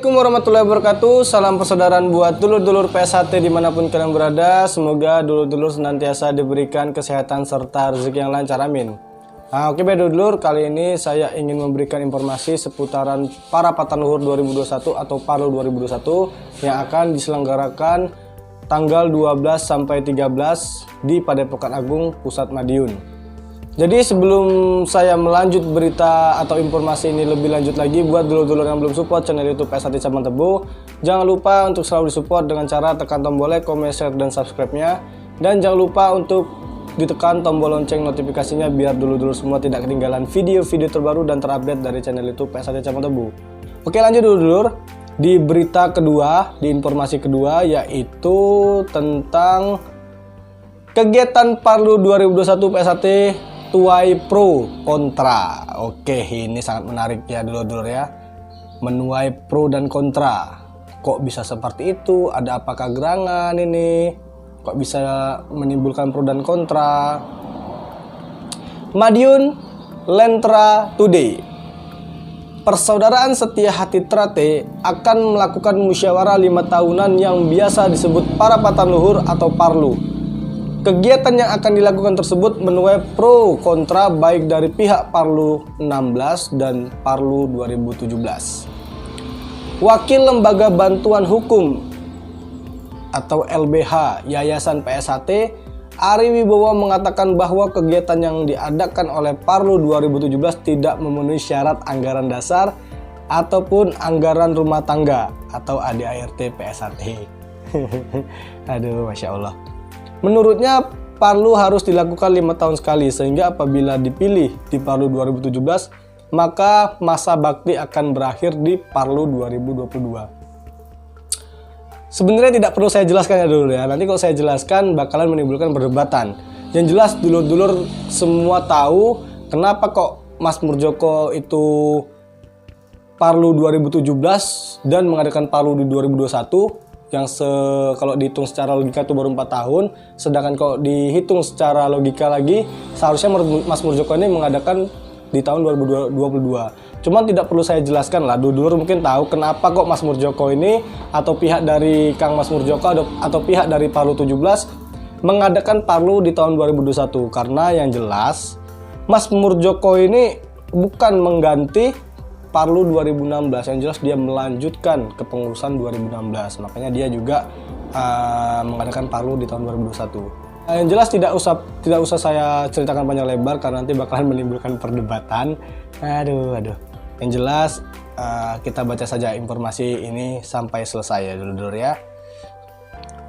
Assalamualaikum warahmatullahi wabarakatuh. Salam persaudaraan buat dulur-dulur PSHT dimanapun kalian berada. Semoga dulur-dulur senantiasa diberikan kesehatan serta rezeki yang lancar, amin. Oke dulur, kali ini saya ingin memberikan informasi seputaran para Pataluhur 2021 atau Parlu 2021 yang akan diselenggarakan tanggal 12 sampai 13 di Padepokan Agung Pusat Madiun. Jadi sebelum saya melanjut berita atau informasi ini lebih lanjut lagi, buat dulur-dulur yang belum support channel YouTube PSHT Cabang Tebu, jangan lupa untuk selalu disupport dengan cara tekan tombol like, comment, share, dan subscribe-nya. Dan jangan lupa untuk ditekan tombol lonceng notifikasinya biar dulur-dulur semua tidak ketinggalan video-video terbaru dan terupdate dari channel YouTube PSHT Cabang Tebu. Oke, lanjut dulur-dulur. Di berita kedua, di informasi kedua, yaitu tentang kegiatan Parlu 2021 PSHT tuai pro kontra. Oke, ini sangat menarik ya dulur-dulur ya. Menuai pro dan kontra. Kok bisa seperti itu? Ada apakah gerangan ini? Kok bisa menimbulkan pro dan kontra? Madiun Lentra Today. Persaudaraan Setia Hati Trate akan melakukan musyawarah 5 tahunan yang biasa disebut para Pataluhur atau Parlu. Kegiatan yang akan dilakukan tersebut menuai pro kontra baik dari pihak Parlu 16 dan Parlu 2017. Wakil Lembaga Bantuan Hukum atau LBH Yayasan PSHT Ari Wibowo mengatakan bahwa kegiatan yang diadakan oleh Parlu 2017 tidak memenuhi syarat anggaran dasar ataupun anggaran rumah tangga atau ADART PSHT. Aduh, Masya Allah. Menurutnya Parlu harus dilakukan 5 tahun sekali, sehingga apabila dipilih di Parlu 2017 maka masa bakti akan berakhir di Parlu 2022. Sebenarnya tidak perlu saya jelaskan ya dulu ya, nanti kalau saya jelaskan bakalan menimbulkan perdebatan. Yang jelas dulur-dulur semua tahu kenapa kok Mas Murjoko itu Parlu 2017 dan mengadakan Parlu di 2021 yang kalau dihitung secara logika itu baru 4 tahun, sedangkan kalau dihitung secara logika lagi seharusnya Mas Murjoko ini mengadakan di tahun 2022. Cuman tidak perlu saya jelaskan lah, dulur mungkin tahu kenapa kok Mas Murjoko ini atau pihak dari Kang Mas Murjoko atau pihak dari Parlu 17 mengadakan Parlu di tahun 2021. Karena yang jelas Mas Murjoko ini bukan mengganti Parlu 2016, yang jelas dia melanjutkan kepengurusan 2016, makanya dia juga mengadakan Parlu di tahun 2021. Yang jelas tidak usah saya ceritakan panjang lebar karena nanti bakalan menimbulkan perdebatan. Aduh. Yang jelas kita baca saja informasi ini sampai selesai ya dulur ya.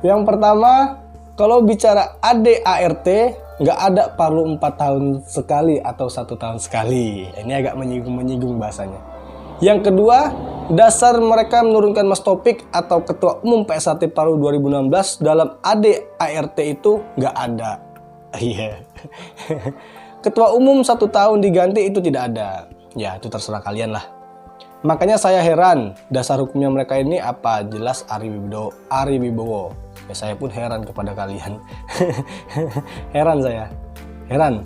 Yang pertama, kalau bicara ADART nggak ada Parlu 4 tahun sekali atau 1 tahun sekali. Ini agak menyinggung bahasanya. Yang kedua, dasar mereka menurunkan Mas Topik atau Ketua Umum PSHT Parlu 2016 dalam ADART itu nggak ada. Iya. Ketua Umum 1 tahun diganti itu tidak ada. Ya, itu terserah kalian lah. Makanya saya heran, dasar hukumnya mereka ini apa? Jelas Ari Wibowo. Ya, saya pun heran kepada kalian. Heran saya. Heran.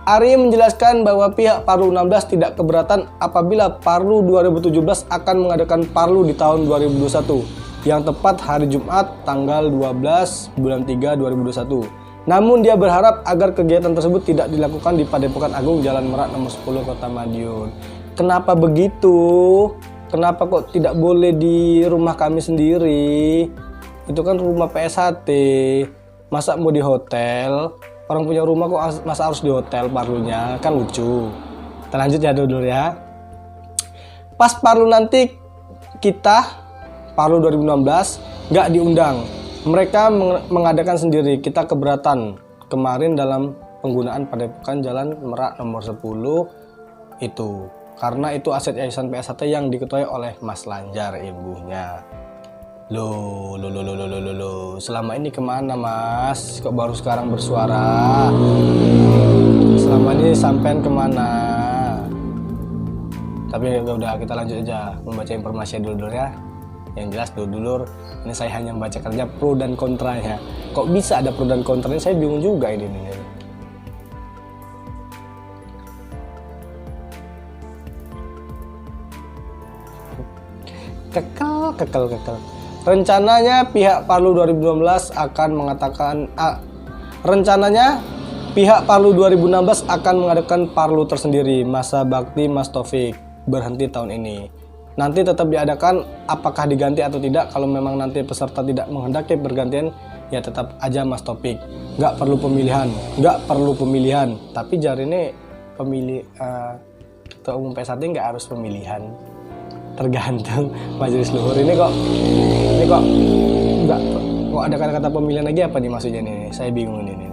Ari menjelaskan bahwa pihak Parlu 16 tidak keberatan apabila Parlu 2017 akan mengadakan Parlu di tahun 2021 yang tepat hari Jumat tanggal 12 bulan 3 2021. Namun dia berharap agar kegiatan tersebut tidak dilakukan di Padepokan Agung Jalan Merak nomor 10 Kota Madiun. Kenapa begitu? Kenapa kok tidak boleh di rumah kami sendiri? Itu kan rumah PSHT. Masa mau di hotel? Orang punya rumah kok masa harus di hotel Parlunya? Kan lucu. Kita lanjut ya dulu ya. Pas Parlu nanti kita Parlu 2016 nggak diundang. Mereka mengadakan sendiri. Kita keberatan kemarin dalam penggunaan Padepokan Jalan Merak nomor 10 itu. Karena itu aset Yayasan PSHT yang diketuai oleh Mas Lanjar ibunya. Loh, selama ini kemana Mas? Kok baru sekarang bersuara? Selama ini sampean kemana? Tapi udah kita lanjut aja membaca informasi dulu ya. Yang jelas dulur, ini saya hanya membacakan aja pro dan kontranya. Kok bisa ada pro dan kontranya? Saya bingung juga ini. kekel. Rencananya pihak Parlu 2016 akan mengadakan Parlu tersendiri. Masa bakti Mas Taufik berhenti tahun ini. Nanti tetap diadakan, apakah diganti atau tidak? Kalau memang nanti peserta tidak menghendaki pergantian, ya tetap aja Mas Taufik. Nggak perlu pemilihan. Tapi jari ini ketua umum PSAT nggak harus pemilihan. Tergantung majelis luhur ini kok ada kata-kata pemilihan lagi apa nih maksudnya nih? Saya bingung ini.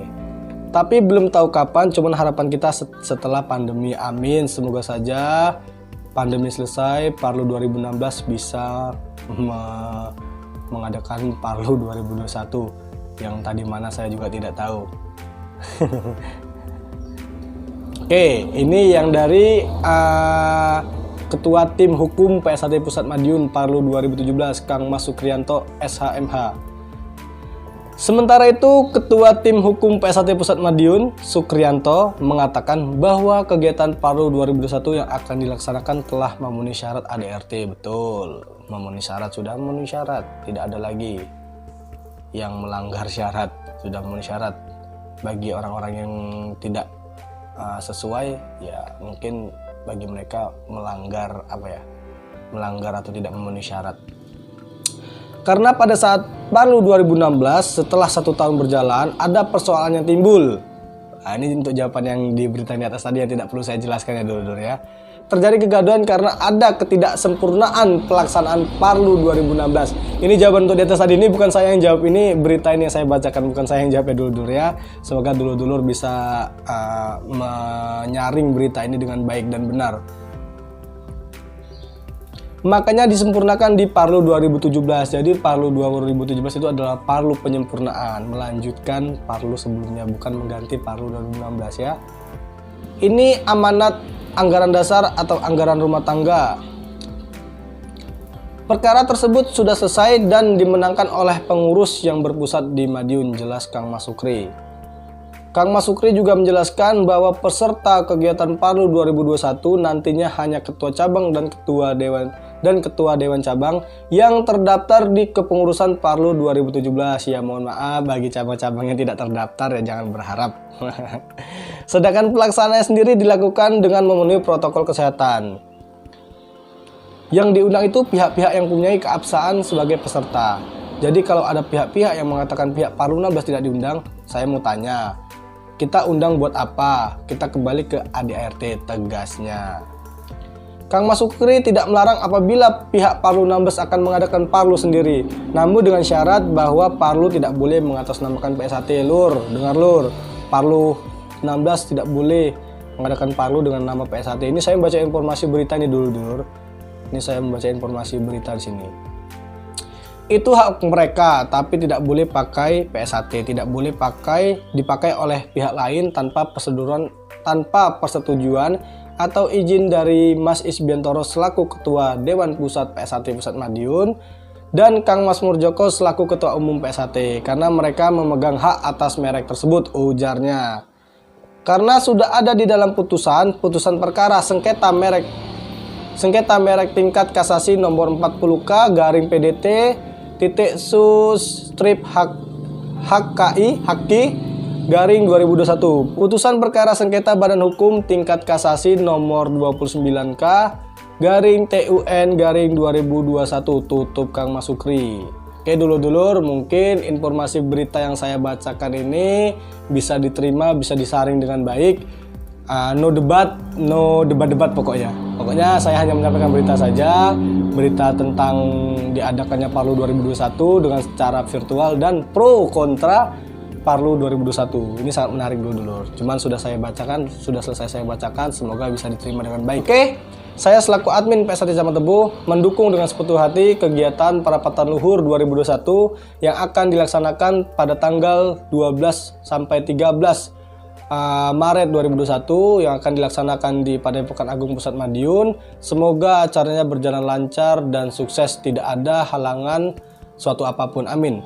Tapi belum tahu kapan, cuman harapan kita setelah pandemi. Amin, semoga saja pandemi selesai, Parlu 2016 bisa mengadakan Parlu 2021 yang tadi mana saya juga tidak tahu. Oke, ini yang dari Ketua Tim Hukum PSAT Pusat Madiun Parlu 2017 Kang Mas Sukrianto SHMH. Sementara itu, Ketua Tim Hukum PSAT Pusat Madiun, Sukrianto, mengatakan bahwa kegiatan Parlu 2021 yang akan dilaksanakan telah memenuhi syarat ADRT. Betul, sudah memenuhi syarat. Tidak ada lagi yang melanggar syarat, sudah memenuhi syarat. Bagi orang-orang yang tidak sesuai, ya mungkin bagi mereka melanggar atau tidak memenuhi syarat. Karena pada saat Parlu 2016 setelah 1 tahun berjalan ada persoalan yang timbul. Nah, ini untuk jawaban yang di berita di atas tadi yang tidak perlu saya jelaskan ya dulu ya. Terjadi kegaduhan karena ada ketidaksempurnaan pelaksanaan Parlu 2016. Ini jawaban untuk di atas tadi, ini bukan saya yang jawab, ini berita ini yang saya bacakan, bukan saya yang jawab ya dulur ya. Semoga dulur-dulur bisa menyaring berita ini dengan baik dan benar. Makanya disempurnakan di Parlu 2017. Jadi Parlu 2017 itu adalah Parlu penyempurnaan, melanjutkan Parlu sebelumnya, bukan mengganti Parlu 2016 ya. Ini amanat anggaran dasar atau anggaran rumah tangga. Perkara tersebut sudah selesai dan dimenangkan oleh pengurus yang berpusat di Madiun, jelas Kang Mas Sukri. Kang Mas Sukri juga menjelaskan bahwa peserta kegiatan Parlu 2021 nantinya hanya ketua cabang dan ketua dewan cabang yang terdaftar di kepengurusan Parlu 2017. Ya mohon maaf bagi cabang-cabang yang tidak terdaftar ya jangan berharap. Sedangkan pelaksanaannya sendiri dilakukan dengan memenuhi protokol kesehatan. Yang diundang itu pihak-pihak yang mempunyai keabsahan sebagai peserta. Jadi kalau ada pihak-pihak yang mengatakan pihak Parlu 16 tidak diundang, saya mau tanya, kita undang buat apa? Kita kembali ke ADRT, tegasnya. Kang Mas Sukri tidak melarang apabila pihak Parlu 16 akan mengadakan Parlu sendiri, namun dengan syarat bahwa Parlu tidak boleh mengatasnamakan PSAT. Lur, dengar lur, Parlu 16 tidak boleh mengadakan Parlu dengan nama PSAT. Ini saya membaca informasi berita ini dulu. Ini saya membaca informasi berita di sini. Itu hak mereka, tapi tidak boleh pakai PSAT, tidak boleh dipakai oleh pihak lain tanpa persetujuan atau izin dari Mas Isbiantoro selaku Ketua Dewan Pusat PSAT Pusat Madiun dan Kang Mas Murjoko selaku Ketua Umum PSAT, karena mereka memegang hak atas merek tersebut, ujarnya. Karena sudah ada di dalam putusan perkara sengketa merek tingkat kasasi nomor 40K garing PDT titik sus strip HKI garing 2021. Putusan perkara sengketa Badan Hukum tingkat kasasi nomor 29K garing TUN garing 2021. Tutup Kang Mas Sukri. Oke dulur-dulur, mungkin informasi berita yang saya bacakan ini bisa diterima, bisa disaring dengan baik. No debat pokoknya. Pokoknya saya hanya menyampaikan berita saja, berita tentang diadakannya Parlu 2021 dengan secara virtual dan pro kontra Parlu 2021. Ini sangat menarik dulu. Cuman sudah selesai saya bacakan, semoga bisa diterima dengan baik. Oke, saya selaku admin PSAT Camat Tebu mendukung dengan sepenuh hati kegiatan Parapatan Luhur 2021 yang akan dilaksanakan pada tanggal 12 sampai 13 Maret 2021 yang akan dilaksanakan di Padepokan Agung Pusat Madiun. Semoga acaranya berjalan lancar dan sukses, tidak ada halangan suatu apapun. Amin.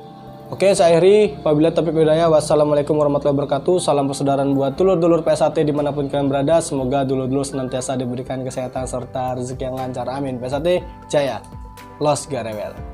Oke, saya akhiri. Wabillahi taufiq wal hidayah. Wassalamualaikum warahmatullahi wabarakatuh. Salam persaudaraan buat dulur-dulur PSAT dimanapun kalian berada. Semoga dulur-dulur senantiasa diberikan kesehatan serta rezeki yang lancar. Amin. PSAT Jaya. Los gak rewel.